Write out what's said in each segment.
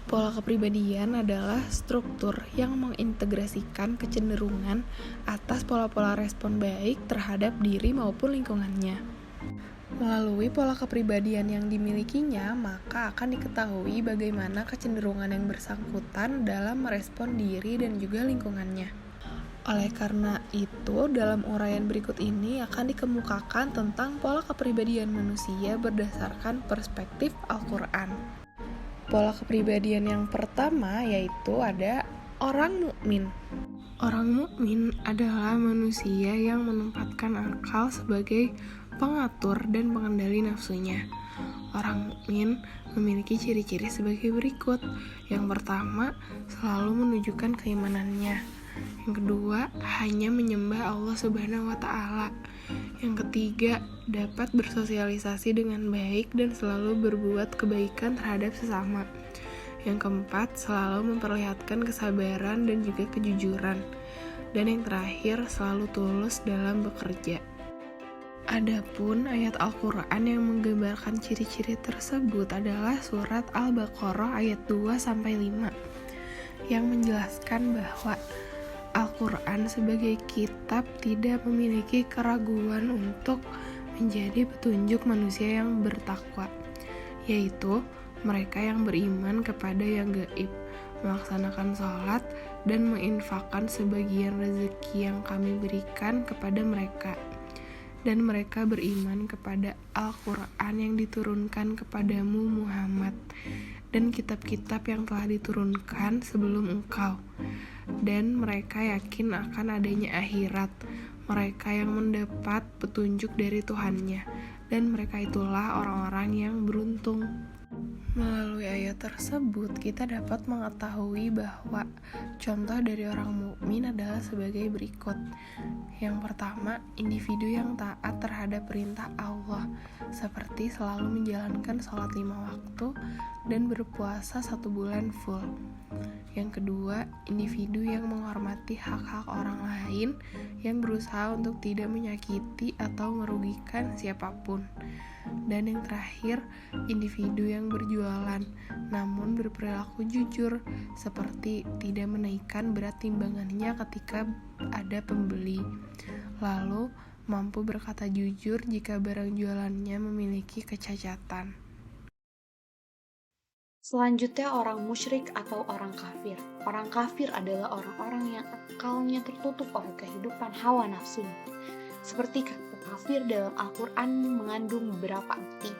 Pola kepribadian adalah struktur yang mengintegrasikan kecenderungan atas pola-pola respon baik terhadap diri maupun lingkungannya. Melalui pola kepribadian yang dimilikinya, maka akan diketahui bagaimana kecenderungan yang bersangkutan dalam merespon diri dan juga lingkungannya. Oleh karena itu, dalam uraian berikut ini akan dikemukakan tentang pola kepribadian manusia berdasarkan perspektif Al-Quran. Pola kepribadian yang pertama yaitu ada orang mukmin. Orang mukmin adalah manusia yang menempatkan akal sebagai pengatur dan pengendali nafsunya. Orang mukmin memiliki ciri-ciri sebagai berikut. Yang pertama, selalu menunjukkan keimanannya. Yang kedua, hanya menyembah Allah Subhanahu wa Ta'ala. Yang ketiga, dapat bersosialisasi dengan baik dan selalu berbuat kebaikan terhadap sesama. Yang keempat, selalu memperlihatkan kesabaran dan juga kejujuran. Dan yang terakhir, selalu tulus dalam bekerja. Adapun ayat Al-Quran yang menggambarkan ciri-ciri tersebut adalah surat Al-Baqarah ayat 2-5 yang menjelaskan bahwa Al-Quran sebagai kitab tidak memiliki keraguan untuk menjadi petunjuk manusia yang bertakwa, yaitu mereka yang beriman kepada yang gaib, melaksanakan sholat, dan menginfakkan sebagian rezeki yang kami berikan kepada mereka. Dan mereka beriman kepada Al-Quran yang diturunkan kepadamu Muhammad, dan kitab-kitab yang telah diturunkan sebelum engkau. Dan mereka yakin akan adanya akhirat, mereka yang mendapat petunjuk dari Tuhannya, dan mereka itulah orang-orang yang beruntung. Melalui ayat tersebut, kita dapat mengetahui bahwa contoh dari orang mukmin adalah sebagai berikut. Yang pertama, individu yang taat terhadap perintah Allah, seperti selalu menjalankan sholat 5 waktu dan berpuasa 1 bulan full. Yang kedua, individu yang menghormati hak-hak orang lain, yang berusaha untuk tidak menyakiti atau merugikan siapapun. Dan yang terakhir, individu yang berjualan namun berperilaku jujur, seperti tidak menaikkan berat timbangannya ketika ada pembeli, lalu mampu berkata jujur jika barang jualannya memiliki kecacatan. Selanjutnya orang musyrik atau orang kafir. Orang kafir adalah orang-orang yang akalnya tertutup oleh kehidupan hawa nafsu. Seperti kata kafir dalam Al-Quran mengandung beberapa arti.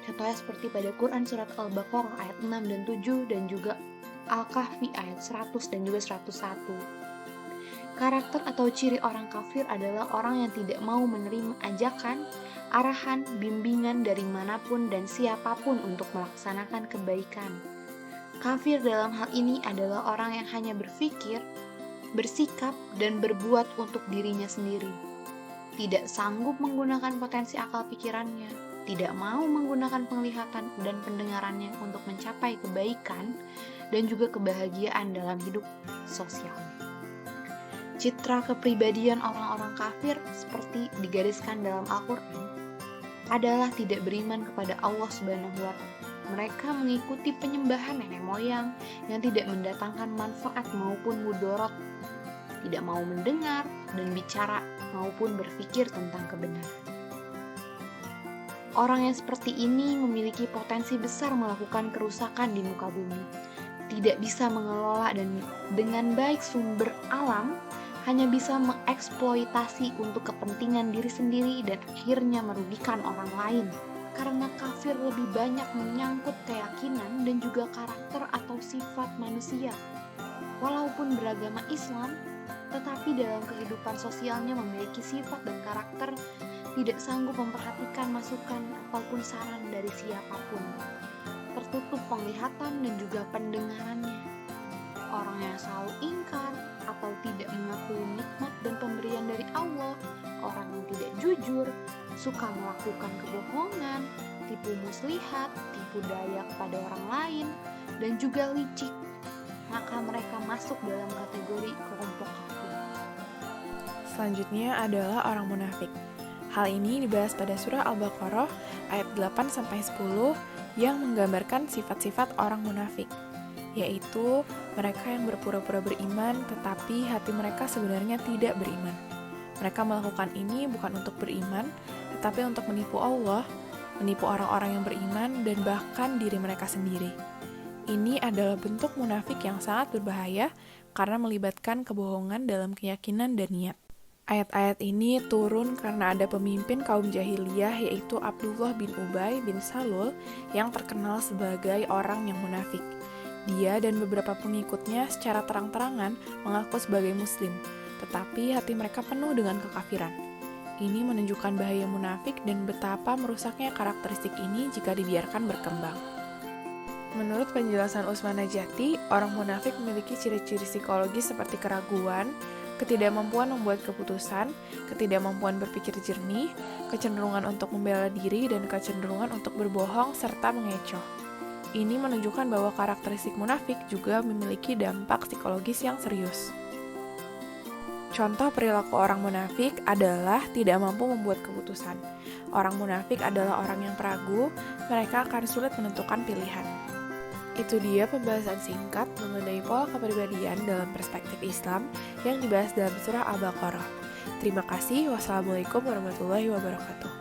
Contohnya seperti pada Quran surat Al-Baqarah ayat 6 dan 7 dan juga Al-Kahfi ayat 100 dan juga 101. Karakter atau ciri orang kafir adalah orang yang tidak mau menerima ajakan, arahan, bimbingan dari manapun dan siapapun untuk melaksanakan kebaikan. Kafir dalam hal ini adalah orang yang hanya berpikir, bersikap, dan berbuat untuk dirinya sendiri. Tidak sanggup menggunakan potensi akal pikirannya, tidak mau menggunakan penglihatan dan pendengarannya untuk mencapai kebaikan dan juga kebahagiaan dalam hidup sosialnya. Citra kepribadian orang-orang kafir seperti digariskan dalam Al-Quran adalah tidak beriman kepada Allah Subhanahu wa Ta'ala. Mereka mengikuti penyembahan nenek moyang yang tidak mendatangkan manfaat maupun mudorot, tidak mau mendengar dan bicara maupun berpikir tentang kebenaran. Orang yang seperti ini memiliki potensi besar melakukan kerusakan di muka bumi, tidak bisa mengelola dan dengan baik sumber alam, hanya bisa mengeksploitasi untuk kepentingan diri sendiri dan akhirnya merugikan orang lain. Karena kafir lebih banyak menyangkut keyakinan dan juga karakter atau sifat manusia. Walaupun beragama Islam, tetapi dalam kehidupan sosialnya memiliki sifat dan karakter tidak sanggup memperhatikan masukan ataupun saran dari siapapun. Tertutup penglihatan dan juga pendengarannya. Orang yang selalu ingkar atau tidak mengakui nikmat dan pemberian dari Allah, orang yang tidak jujur, suka melakukan kebohongan, tipu muslihat, tipu daya kepada orang lain, dan juga licik, maka mereka masuk dalam kategori kelompok kafir. Selanjutnya adalah orang munafik. Hal ini dibahas pada surah Al-Baqarah ayat 8-10 yang menggambarkan sifat-sifat orang munafik. yaitu mereka yang berpura-pura beriman tetapi hati mereka sebenarnya tidak beriman. Mereka melakukan ini bukan untuk beriman, tetapi untuk menipu Allah, menipu orang-orang yang beriman dan bahkan diri mereka sendiri. Ini adalah bentuk munafik yang sangat berbahaya karena melibatkan kebohongan dalam keyakinan dan niat. Ayat-ayat ini turun karena ada pemimpin kaum jahiliyah yaitu Abdullah bin Ubay bin Salul yang terkenal sebagai orang yang munafik. Dia dan beberapa pengikutnya secara terang-terangan mengaku sebagai muslim, tetapi hati mereka penuh dengan kekafiran. Ini menunjukkan bahaya munafik dan betapa merusaknya karakteristik ini jika dibiarkan berkembang. Menurut penjelasan Utsman Najati, orang munafik memiliki ciri-ciri psikologis seperti keraguan, ketidakmampuan membuat keputusan, ketidakmampuan berpikir jernih, kecenderungan untuk membela diri, dan kecenderungan untuk berbohong serta mengecoh. Ini menunjukkan bahwa karakteristik munafik juga memiliki dampak psikologis yang serius. Contoh perilaku orang munafik adalah tidak mampu membuat keputusan. Orang munafik adalah orang yang peragu, mereka akan sulit menentukan pilihan. Itu dia pembahasan singkat mengenai pola kepribadian dalam perspektif Islam yang dibahas dalam surah Al-Baqarah. Terima kasih. Wassalamualaikum warahmatullahi wabarakatuh.